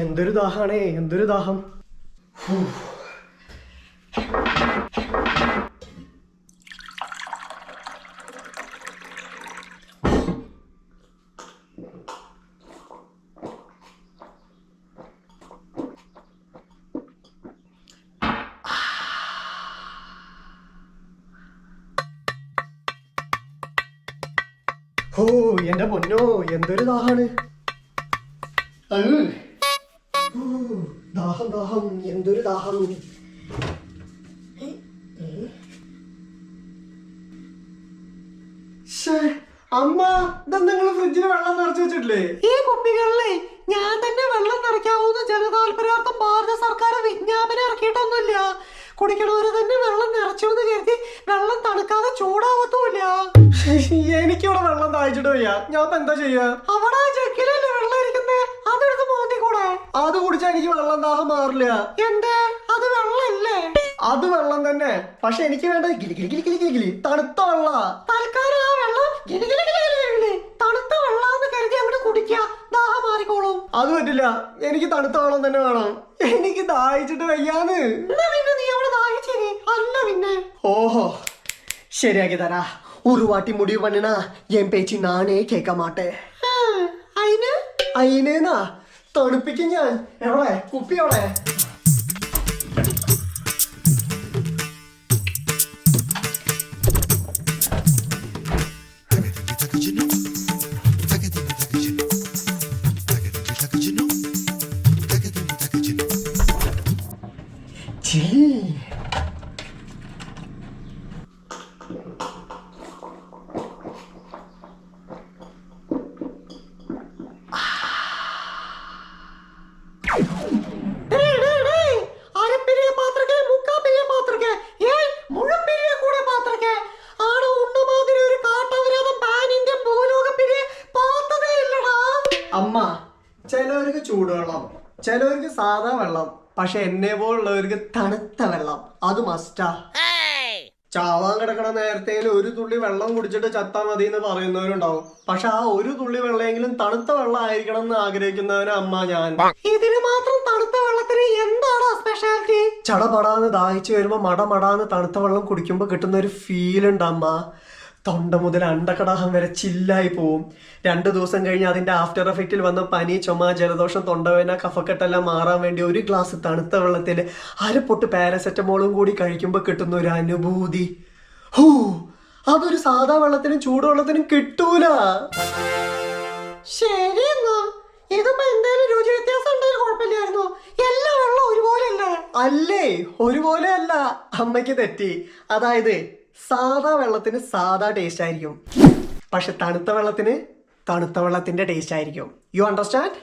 എന്തൊരു ദാഹാണേ, എന്തൊരു ദാഹം. ഓ എന്റെ പൊന്നോ, എന്തൊരു ദാഹാണ്. ദാഹം ദാഹം, എന്തൊരു ദാഹം. അമ്മ, ഇതെന്തെങ്കിലും ഫ്രിഡ്ജിൽ വെള്ളം നിറച്ചു വെച്ചിട്ടില്ലേ? ഈ കുപ്പികളിലെ ഞാൻ തന്നെ വെള്ളം നിറയ്ക്കാവുന്ന ജനതാല്പര്യാർത്ഥം ഭാരത സർക്കാർ വിജ്ഞാപനം ഇറക്കിയിട്ടൊന്നുമില്ല. കുടിക്കണവര് തന്നെ വെള്ളം നിറച്ചു എന്ന് കരുതി വെള്ളം തണുക്കാതെ ചൂടാവത്തുമില്ല. എനിക്കിവിടെ വെള്ളം താഴ്ചിട്ട് വയ്യ, ഞാൻ ഇപ്പൊ എന്താ ചെയ്യാ? അവിടെ ജഗ്ഗിലല്ലേ വെള്ളം ഇരിക്കുന്നേ, അതെടുത്ത് മോന്തി കൂടെ. അത് കുടിച്ചാൽ എനിക്ക് വെള്ളം ദാഹം മാറില്ല. എന്തേ, അത് വെള്ളല്ലേ? അത് വെള്ളം തന്നെ, പക്ഷെ എനിക്ക് വേണ്ടത് ഗിലി തണുത്ത വെള്ള. തൽക്കാലം ആ വെള്ളം തണുത്ത വെള്ളാന്ന് കരുതി അങ്ങോട്ട് കുടിക്കാ, ദാഹം മാറിക്കോളും. അത് പറ്റില്ല, എനിക്ക് തണുത്ത വെള്ളം തന്നെ വേണം. എനിക്ക് ദാഹിച്ചിട്ട് വയ്യാന്ന്. പിന്നെ നീ അവിടെ ദാഹിച്ചേരി അല്ല പിന്നെ. ഓഹോ, ശരിയാക്കി തരാ. ഒരു വാട്ടി മുടിവ് പണിനാ എൻ പേച്ചി നാനേ കേൾക്കാൻ മാട്ടെ. അയിനേന്നാ തണുപ്പിക്കും ഞാൻ. എവിടെ കുപ്പി? എവിടെ? അമ്മ, ചിലവർക്ക് ചൂടുവെള്ളം, ചിലവർക്ക് സാധാ വെള്ളം, പക്ഷെ എന്നെ പോലുള്ളവർക്ക് തണുത്ത വെള്ളം അത് മസ്റ്റാ. ചാവാൻ കിടക്കണ നേരത്തേൽ ഒരു തുള്ളി വെള്ളം കുടിച്ചിട്ട് ചത്താ മതി എന്ന് പറയുന്നവരുണ്ടാവും. പക്ഷെ ആ ഒരു തുള്ളി വെള്ളമെങ്കിലും തണുത്ത വെള്ളം ആയിരിക്കണം എന്ന് ആഗ്രഹിക്കുന്നവന് അമ്മ ഞാൻ. ഇതിന് മാത്രം തണുത്ത വെള്ളത്തിന് എന്താണ് സ്പെഷ്യാലിറ്റി? ചടപടാന്ന് ദാഹിച്ചു വരുമ്പോ മടമടാന്ന് തണുത്ത വെള്ളം കുടിക്കുമ്പോ കിട്ടുന്ന ഒരു ഫീൽ ഉണ്ട് അമ്മ. തൊണ്ട മുതൽ അണ്ടക്കടാഹം വരെ ചില്ലായി പോവും. 2 ദിവസം കഴിഞ്ഞ് അതിന്റെ ആഫ്റ്റർ എഫക്റ്റിൽ വന്ന പനി, ചുമ, ജലദോഷം, തൊണ്ടവേദന, കഫക്കെട്ടെല്ലാം മാറാൻ വേണ്ടി ഒരു ഗ്ലാസ് തണുത്ത വെള്ളത്തിൽ അരപ്പൊട്ട് പാരസെറ്റമോളും കൂടി കഴിക്കുമ്പോൾ കിട്ടുന്ന ഒരു അനുഭൂതി, അതൊരു സാധാ വെള്ളത്തിനും ചൂടുവെള്ളത്തിനും കിട്ടൂല. ശരി, എന്നാ ഇതിപ്പോ എന്തായാലും രുചി വ്യത്യാസം ഉണ്ടെങ്കിൽ കുഴപ്പമില്ലായിരുന്നു. എല്ലാ വെള്ളം ഒരുപോലെയല്ലേ? അല്ലേ, ഒരുപോലെ അല്ല. അമ്മയ്ക്ക് തെറ്റി. അതായത് സാധാ വെള്ളത്തിന് സാധാ ടേസ്റ്റ് ആയിരിക്കും, പക്ഷെ തണുത്ത വെള്ളത്തിന് തണുത്ത വെള്ളത്തിന്റെ ടേസ്റ്റ് ആയിരിക്കും. You understand?